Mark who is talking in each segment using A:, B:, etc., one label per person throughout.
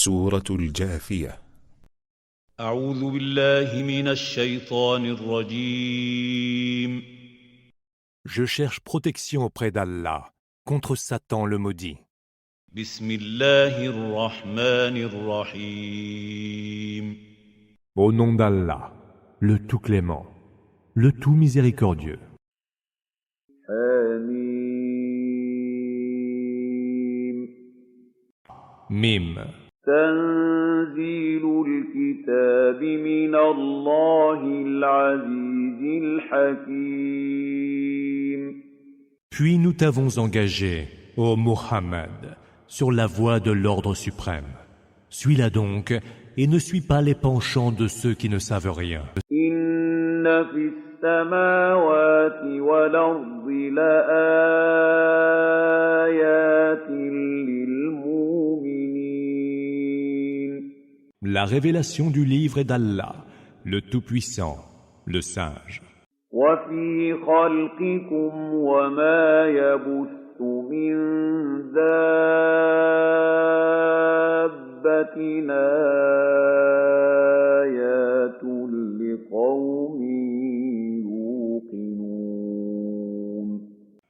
A: سورة الجاثية.
B: أعوذ بالله من الشيطان الرجيم.
C: Je cherche protection auprès d'Allah contre Satan le maudit.
B: بسم الله الرحمن الرحيم.
C: Au nom d'Allah, le tout clément, le tout miséricordieux.
D: حميم
C: Mim.
D: تنزيل الكتاب من الله العزيز الحكيم.
C: Puis nous t'avons engagé, ô Muhammad, sur la voie de l'ordre suprême. Suis-la donc et ne suis pas les penchants de ceux qui ne savent rien.
D: إن في السماوات والأرض لآيات للمؤمنين.
C: La révélation du livre est d'Allah, le Tout-Puissant, le Sage.
D: وفي خلقكم وما يبث من دابة آيات لقوم يوقنون.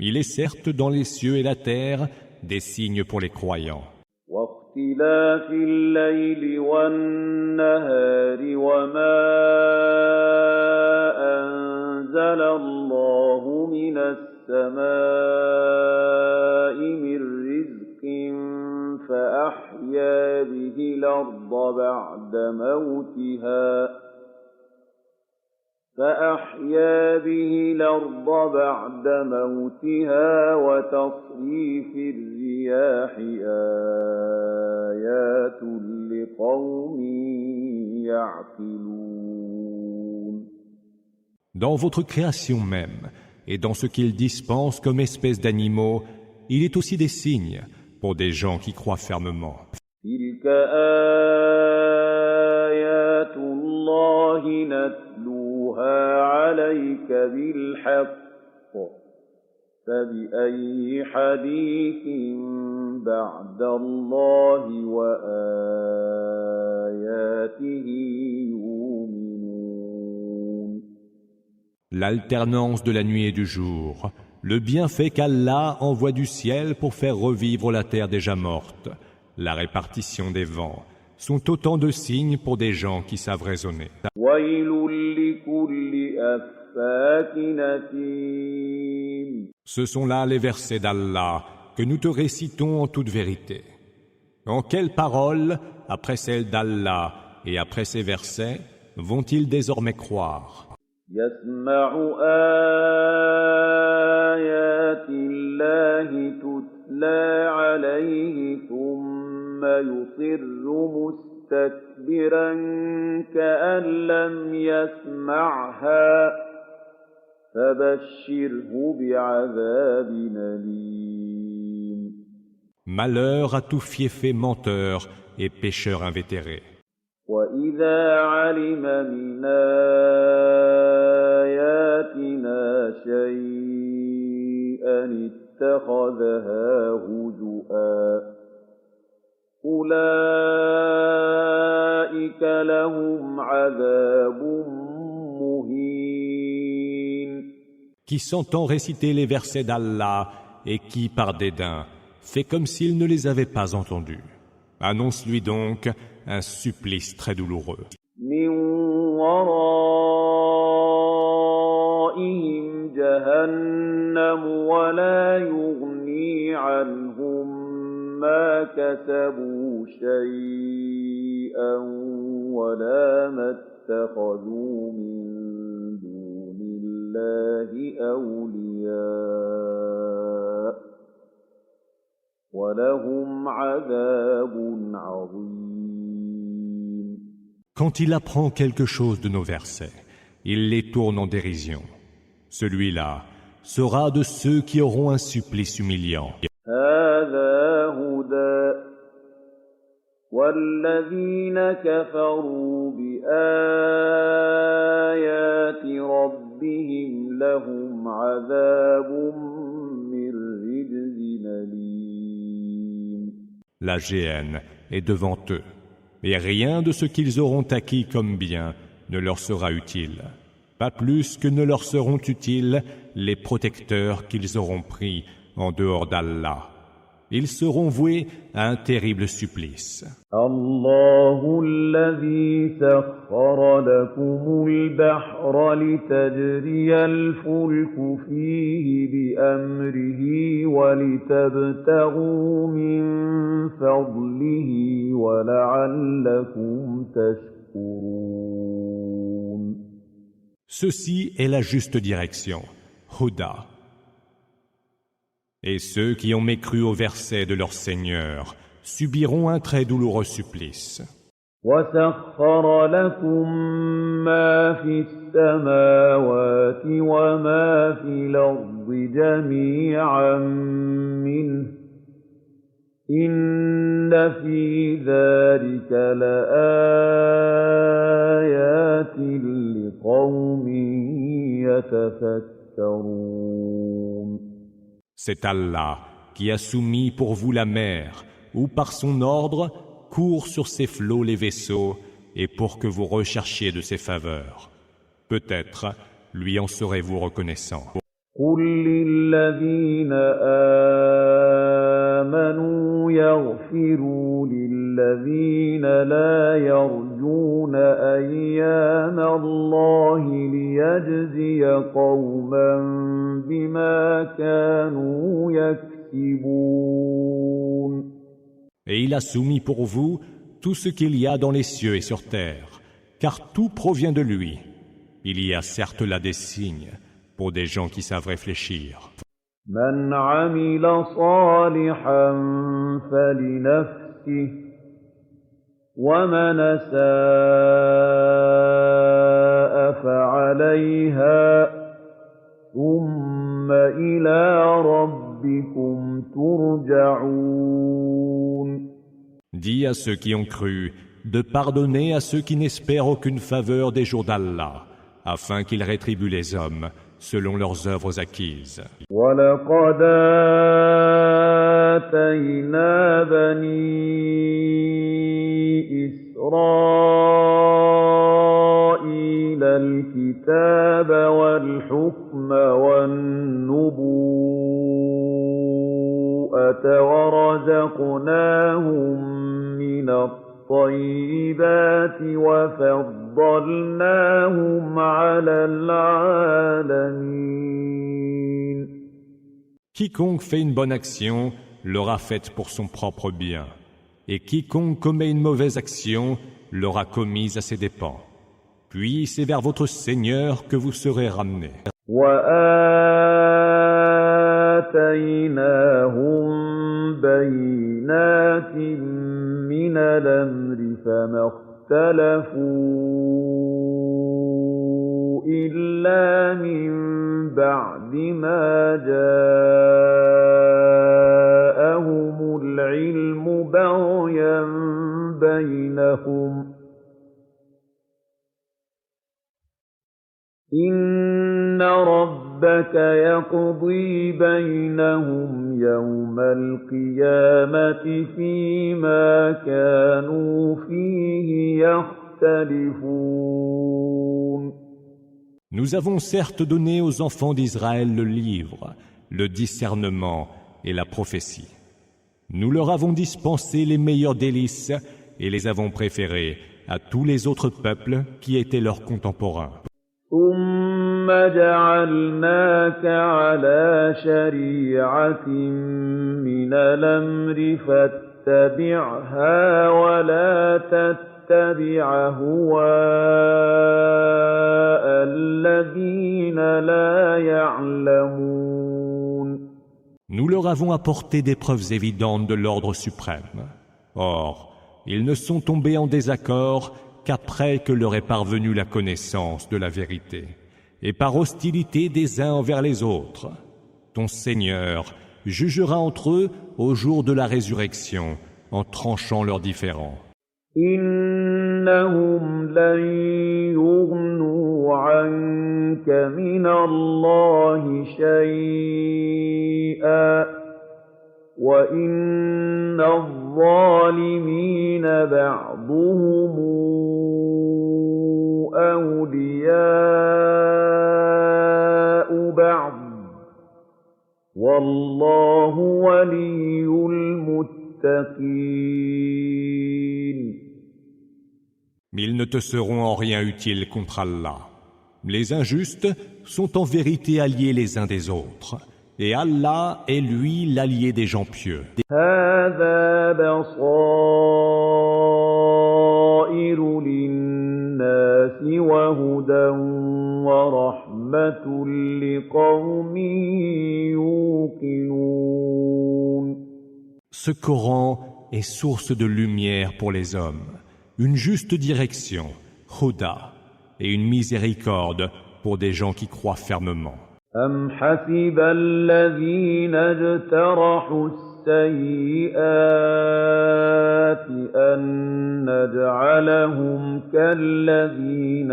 C: Il est certes dans les cieux et la terre des signes pour les croyants.
D: واختلاف الليل والنهار وما أنزل الله من السماء من رزق فأحيا به الأرض بعد موتها وتصريف الرياح آيات لقوم يعقلون.
C: Dans votre création même, et dans ce qu'il dispense comme espèce d'animaux, il est aussi des signes pour des gens qui croient fermement.
D: تلك آيات الله نتلوها عليك بالحق فبأي حديث بعد الله وآياته يؤمنون.
C: L'alternance de la nuit et du jour, le bienfait qu'Allah envoie du ciel pour faire revivre la terre déjà morte, la répartition des vents, sont autant de signes pour des gens qui savent raisonner.
D: ويل لكل أفاك أثيم.
C: Ce sont là les versets d'Allah que nous te récitons en toute vérité. En quelles paroles, après celles d'Allah et après ces versets, vont-ils désormais croire?
D: يسمع آيات الله تتلى عليه ثم يصر مستكبرا كأن لم يسمعها فبشره بعذاب أليم.
C: Malheur à tout fiefé menteur et pécheur invétéré.
D: وإذا علم من آياتنا شيئا اتخذها هزؤا أولئك لهم عذاب مهين.
C: Qui s'entend réciter les versets d'Allah et qui, par dédain, fait comme s'il ne les avait pas entendus. Annonce-lui donc un supplice très douloureux.
D: من ورائهم جهنم ولا يغني عنهم ما كسبوا شيئا ولا ما اتخذوا من دون الله أولياء ولهم عذاب عظيم.
C: Quand il apprend quelque chose de nos versets, il les tourne en dérision. Celui-là sera de ceux qui auront un supplice humiliant.
D: هذا هدى والذين كفروا بآيات ربهم لهم عذاب من رجز أليم.
C: La géhenne est devant eux. et rien de ce qu'ils auront acquis comme bien ne leur sera utile, pas plus que ne leur seront utiles les protecteurs qu'ils auront pris en dehors d'Allah. Ils seront voués à un terrible supplice.
D: الله الذي سخر لكم البحر لتجري الفلك فيه بأمره ولتبتغوا من فضله ولعلكم تشكرون.
C: Ceci est la juste direction, Huda. Et ceux qui ont mécru au verset de leur Seigneur subiront un très douloureux supplice.
D: وَسَخَّرَ لَكُم مَّا فِي السَّمَاوَاتِ وَمَا فِي الْأَرْضِ جَمِيعًا مِّنْهُ ۚ إِنَّ فِي ذَٰلِكَ لَآيَاتٍ لِّقَوْمٍ يَتَفَكَّرُونَ.
C: C'est Allah qui a soumis pour vous la mer, où par son ordre courent sur ses flots les vaisseaux, et pour que vous recherchiez de ses faveurs. Peut-être lui en serez-vous reconnaissant.
D: قُل لِّلَّذِينَ آمَنُوا يَغْفِرُوا لِلَّذِينَ لَا يَرْجُونَ أَيَّامَ اللَّهِ لِيَجْزِيَ قَوْمًا بِمَا كَانُوا يَكْسِبُونَ.
C: Et il a soumis pour vous tout ce qu'il y a dans les cieux et sur terre, car tout provient de lui. Il y a certes là des signes pour des gens qui savent réfléchir.
D: مَنْ عَمِلَ صَالِحًا فَلِنَفْسِهِ وَمَنْ أَسَاءَ فَعَلَيْهَا ثُمَّ إِلَىٰ رَبِّكُمْ تُرْجَعُونَ.
C: Dis à ceux qui ont cru de pardonner à ceux qui n'espèrent aucune faveur des jours d'Allah, afin qu'ils rétribuent les hommes selon leurs œuvres acquises.
D: وَلَقَدْ آتَيْنَا بَنِي إِسْرَائِيلَ الْكِتَابَ وَالْحُكْمَ وَالنُّبُوَّةَ وَرَزَقْنَاهُم مِّنَ الطَّيِّبَاتِ وَفَضَّلْنَاهُمْ عَلَى الْعَالَمِينَ.
C: Quiconque fait une bonne action l'aura faite pour son propre bien, et quiconque commet une mauvaise action l'aura commise à ses dépens. Puis c'est vers votre Seigneur que vous serez ramenés.
D: وَآتَيْنَاهُم بَيِّنَاتٍ مِّنَ الْأَمْرِ فَمَا اخْتَلَفُوا إِلَّا مِن بَعْدِ مَا جَاءَهُمُ الْعِلْمُ بَغْيًا بَيْنَهُمْ ۚ إِنَّ رَبَّكَ يَقْضِي بَيْنَهُمْ يَوْمَ الْقِيَامَةِ فِيمَا كَانُوا فِيهِ يَخْتَلِفُونَ.
C: Nous avons certes donné aux enfants d'Israël le livre, le discernement et la prophétie. Nous leur avons dispensé les meilleurs délices et les avons préférés à tous les autres peuples qui étaient leurs contemporains.
D: ثُمَّ جَعَلْنَاكَ عَلَىٰ شَرِيعَةٍ مِّنَ الْأَمْرِ فَاتَّبِعْهَا وَلَا تَتَّبِعْ أَهْوَاءَ الَّذِينَ لَا يَعْلَمُونَ.
C: Nous leur avons apporté des preuves évidentes de l'ordre suprême. Or, ils ne sont tombés en désaccord qu'après que leur est parvenue la connaissance de la vérité, et par hostilité des uns envers les autres. Ton Seigneur jugera entre eux au jour de la résurrection, en tranchant leurs différends.
D: إِنَّهُمْ لَن يُغْنُوا عَنكَ مِنَ اللَّهِ شَيْئًا وَإِنَّ الظَّالِمِينَ بَعْضُهُمْ أَوْلِيَاءُ بَعْضٍ ۖ وَاللَّهُ وَلِيُّ الْمُتَّقِينَ.
C: Ils ne te seront en rien utiles contre Allah. Les injustes sont en vérité alliés les uns des autres, et Allah est lui l'allié des gens pieux.
D: هَٰذَا بَصَائِرُ لِلنَّاسِ وَهُدًى وَرَحْمَةٌ لِّقَوْمٍ يُوقِنُونَ.
C: Ce Coran est source de lumière pour les hommes, une juste direction, Huda, et une miséricorde pour des gens qui croient fermement.
D: أَمْ حَسِبَ الَّذِينَ اجْتَرَحُوا السَّيِّئَاتِ أَن نَّجْعَلَهُمْ كَالَّذِينَ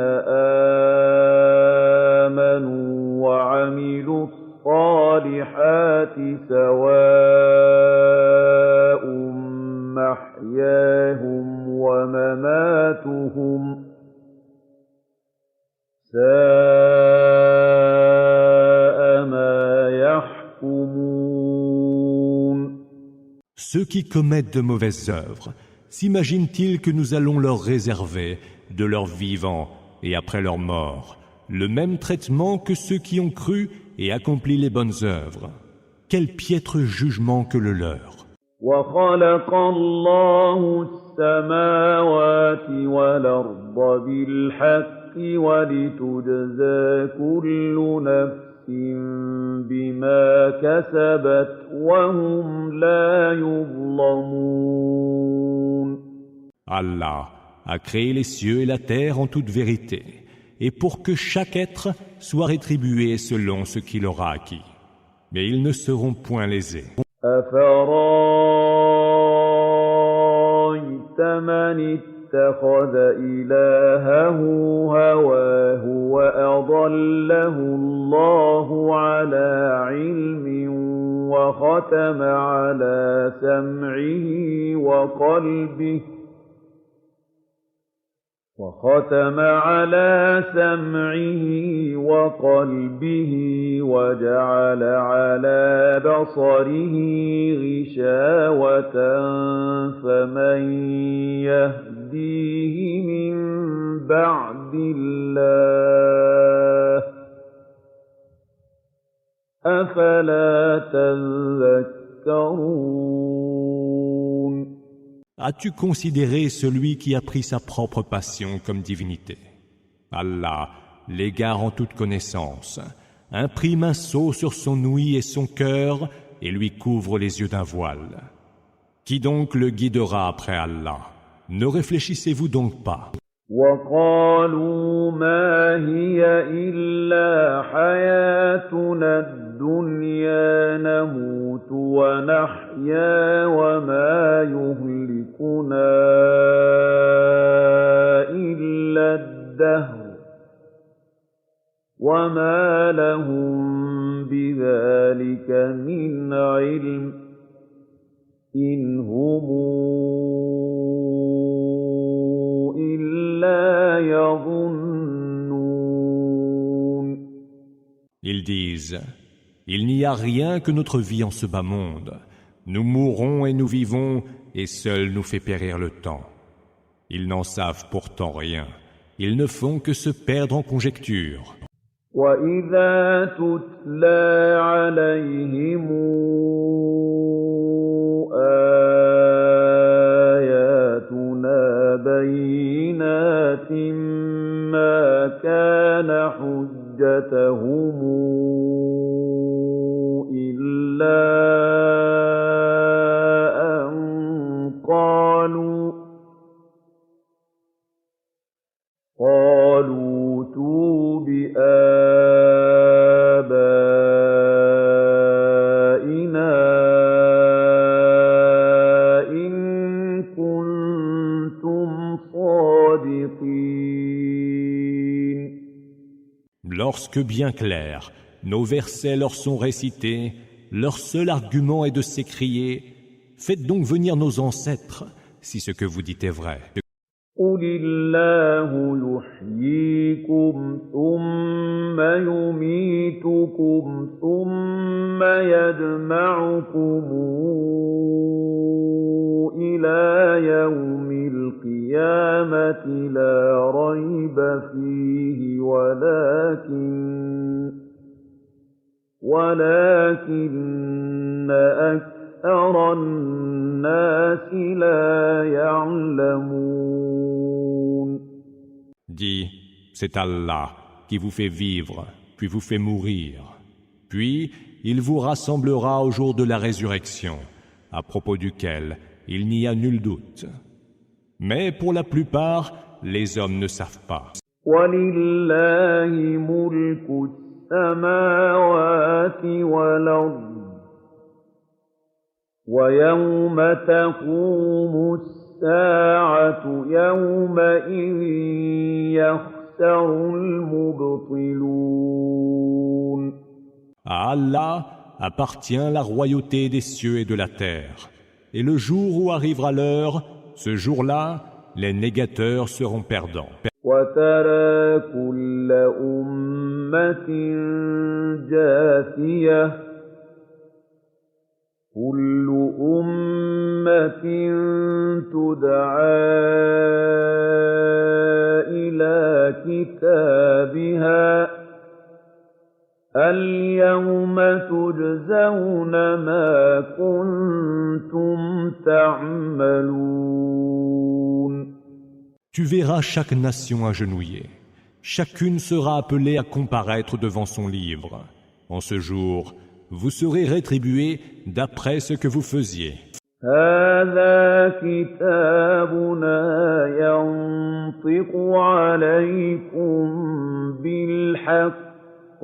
D: آمَنُوا وَعَمِلُوا الصَّالِحَاتِ سَوَاءٌ مَّحْيَاهُمْ وَمَمَاتُهُمْ ۚ سَاءَ مَا يَحْكُمُونَ.
C: Ceux qui commettent de mauvaises œuvres, s'imaginent-ils que nous allons leur réserver, de leur vivant et après leur mort, le même traitement que ceux qui ont cru et accompli les bonnes œuvres? Quel piètre jugement que le leur!
D: وَخَلَقَ اللَّهُ السَّمَاوَاتِ وَالْأَرْضَ بِالْحَقِّ وَلِتُجْزَىٰ كُلُّ نَفْسٍ بِمَا كَسَبَتْ وَهُمْ لَا يُظْلَمُونَ.
C: Allah a créé les cieux et la terre en toute vérité, et pour que chaque être soit rétribué selon ce qu'il aura acquis. Mais ils ne seront point lésés.
D: أَفَرَأَيْتَ مَنِ اتَّخَذَ إِلَٰهَهُ هَوَاهُ وَأَضَلَّهُ اللَّهُ عَلَىٰ عِلْمٍ وَخَتَمَ عَلَىٰ سَمْعِهِ وَقَلْبِهِ وَجَعَلَ عَلَىٰ بَصَرِهِ غِشَاوَةً فَمَن يَهْدِيهِ مِن بَعْدِ اللَّهِ ۚ أَفَلَا تَذَكَّرُونَ.
C: As-tu considéré celui qui a pris sa propre passion comme divinité? Allah, l'égare en toute connaissance, imprime un sceau sur son ouïe et son cœur et lui couvre les yeux d'un voile. Qui donc le guidera après Allah? Ne réfléchissez-vous donc pas?
D: وَقَالُوا مَا هِيَ إِلَّا حَيَاتُنَا الدُّنْيَا نَمُوتُ وَنَحْيَا وَمَا يُهْلِكُنَا إِلَّا الدَّهْرُ وَمَا لَهُم بِذَلِكَ مِنْ عِلْمٍ إِنْ هُمْ إِلَّا يَظُنُّونَ.
C: Ils disent: il n'y a rien que notre vie en ce bas monde. Nous mourrons et nous vivons, et seul nous fait périr le temps. Ils n'en savent pourtant rien. Ils ne font que se perdre en conjectures.
D: وَإِذَا تُتْلَىٰ عَلَيْهِمْ آيَاتُنَا بَيِّنَاتٍ مَّا كَانَ حُجَّتَهُمْ إِلَّا أَن قَالُوا ائْتُوا بِآبَائِنَا إِن كُنتُمْ صَادِقِينَ.
C: Lorsque bien clair, nos versets leur sont récités, leur seul argument est de s'écrier « Faites donc venir nos ancêtres, si ce que vous dites est vrai. »
D: قُلِ اللَّهُ يُحْيِيكُمْ ثُمَّ يُمِيتُكُمْ ثُمَّ يَجْمَعُكُمْ إِلَىٰ يَوْمِ الْقِيَامَةِ لَا رَيْبَ فِيهِ وَلَٰكِنَّ أَكْثَرَ النَّاسِ لَا يَعْلَمُونَ.
C: Dis, c'est Allah qui vous fait vivre, puis vous fait mourir. Puis il vous rassemblera au jour de la résurrection, à propos duquel il n'y a nul doute. Mais pour la plupart, les hommes ne savent pas.
D: وَلِلَّهِ مُلْكُ السَّمَاوَاتِ وَالْأَرْضِ وَيَوْمَ تَقُومُ السَّاعَةُ يَوْمَئِذٍ يَخْسَرُ الْمُبْطِلُونَ.
C: À Allah appartient la royauté des cieux et de la terre. Et le jour où arrivera l'heure, ce jour-là, les négateurs seront perdants.
D: وَتَرَىٰ كُلَّ أُمَّةٍ جَاثِيَةً كُلُّ أُمَّةٍ تُدْعَىٰ إِلَىٰ كِتَابِهَا الْيَوْمَ تُجْزَوْنَ مَا كُنتُمْ تَعْمَلُونَ.
C: Tu verras chaque nation agenouillée. Chacune sera appelée à comparaître devant son livre. En ce jour, vous serez rétribués d'après ce que vous faisiez.
D: هَٰذَا كِتَابُنَا يَنطِقُ عَلَيْكُم بِالْحَقِّ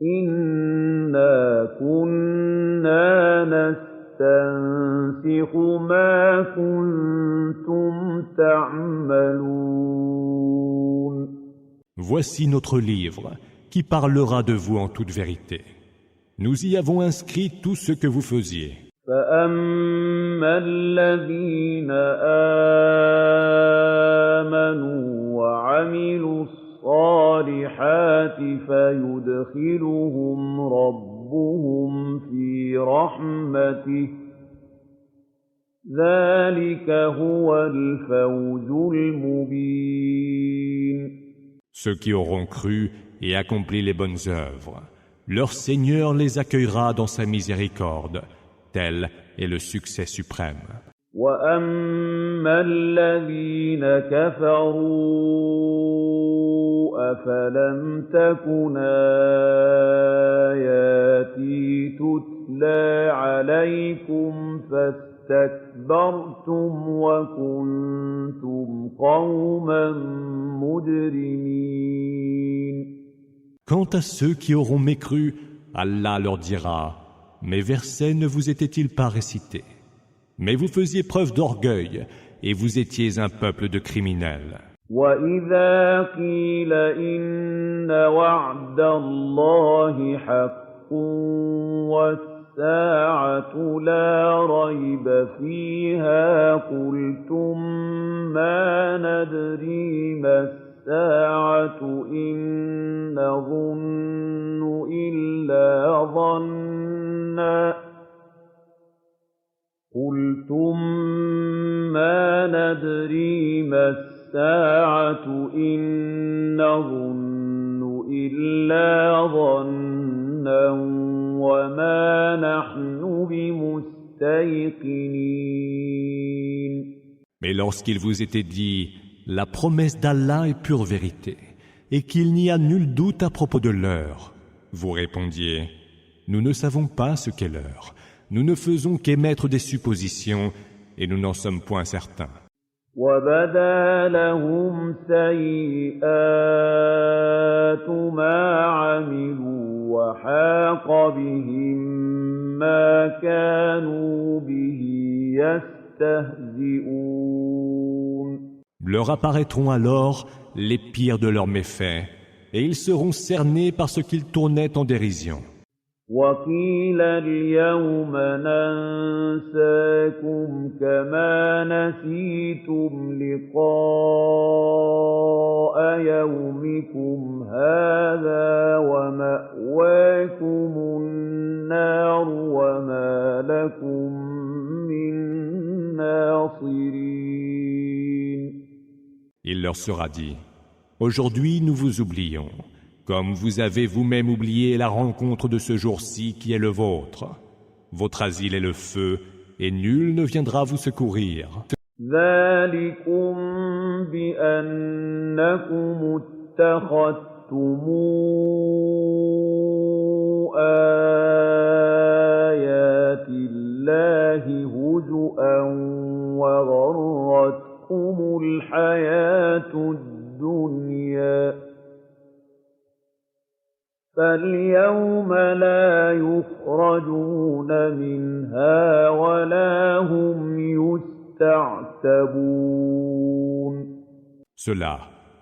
D: إِنَّا كُنَّا نَسْتَنسِخُ مَا كُنتُمْ تَعْمَلُونَ.
C: Voici notre livre qui parlera de vous en toute vérité. Nous y avons inscrit tout ce que vous faisiez.
D: فَأَمَّا الَّذِينَ آمَنُوا وَعَمِلُوا الصَّالِحَاتِ فَيُدْخِلُهُمْ رَبُّهُمْ فِي رَحْمَتِهِ ذَلِكَ هُوَ الْفَوْزُ الْمُبِينُ.
C: Ceux qui auront cru et accompli les bonnes œuvres, leur Seigneur les accueillera dans sa miséricorde. Tel est le succès suprême.
D: وَأَمَّا الَّذِينَ كَفَرُوا أَفَلَمْ تَكُنْ آيَاتِي تُتْلَىٰ عَلَيْكُمْ فَاسْتَكْبَرْتُمْ وَكُنتُمْ قَوْمًا مُجْرِمِينَ.
C: Quant à ceux qui auront mécru, Allah leur dira: Mes versets ne vous étaient-ils pas récités? Mais vous faisiez preuve d'orgueil et vous étiez un peuple de criminels.
D: وَإِذَا قِيلَ إِنَّ وَعْدَ اللَّهِ حَقٌّ وَالسَّاعَةُ لَا رَيْبَ فِيهَا قُلْتُم مَّا نَدْرِي مَا السَّاعَةُ إِن نَّظُنُّ إِلَّا ظَنًّا قُلْتُم مَّا نَدْرِي مَا السَّاعَةُ إِن نَّظُنُّ إِلَّا ظَنًّا وَمَا نَحْنُ بِمُسْتَيْقِنِينَ.
C: Mais lorsqu'il vous était dit: La promesse d'Allah est pure vérité, et qu'il n'y a nul doute à propos de l'heure, vous répondiez: Nous ne savons pas ce qu'est l'heure. Nous ne faisons qu'émettre des suppositions, et nous n'en sommes point certains.
D: وَبَدَا لَهُمْ سَيِّئَاتُ مَا عَمِلُوا وَحَاقَ بِهِم مَّا كَانُوا بِهِ يَسْتَهْزِئُونَ.
C: Leur apparaîtront alors les pires de leurs méfaits, et ils seront cernés par ce qu'ils tournaient en dérision.
D: وقيل اليوم ننساكم كما نسيتم لقاء يومكم هذا ومأواكم النار وما لكم من ناصرين.
C: Il leur sera dit, aujourd'hui nous vous oublions, comme vous avez vous-même oublié la rencontre de ce jour-ci qui est le vôtre. Votre asile est le feu, et nul ne viendra vous secourir.
D: ذلكم بأنكم اتخذتم آيات الله هزؤا وغرتكم الحياة الدنيا فاليوم لا يخرجون منها ولا هم يستعتبون.
C: Cela,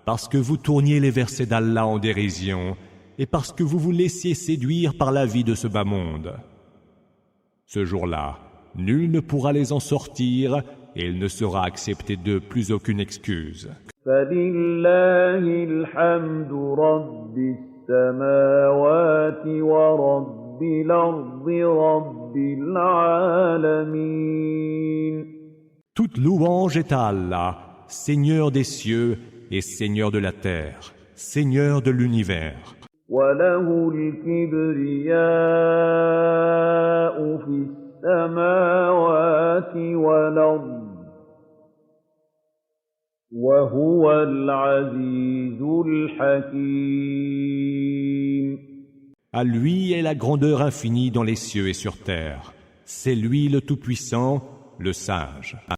C: parce que vous tourniez les versets d'Allah en dérision et parce que vous vous laissiez séduire par la vie de ce bas monde. Ce jour-là, nul ne pourra les en sortir et il ne sera accepté d'eux plus aucune excuse.
D: فلله الحمد رب السماوات ورب الأرض رب العالمين.
C: Toute louange est à Allah, Seigneur des cieux et Seigneur de la terre, Seigneur de l'univers.
D: وله الكبرياء في السماوات والأرض وهو العزيز الحكيم.
C: À lui est la grandeur infinie dans les cieux et sur terre. C'est lui le Tout-Puissant, le Sage.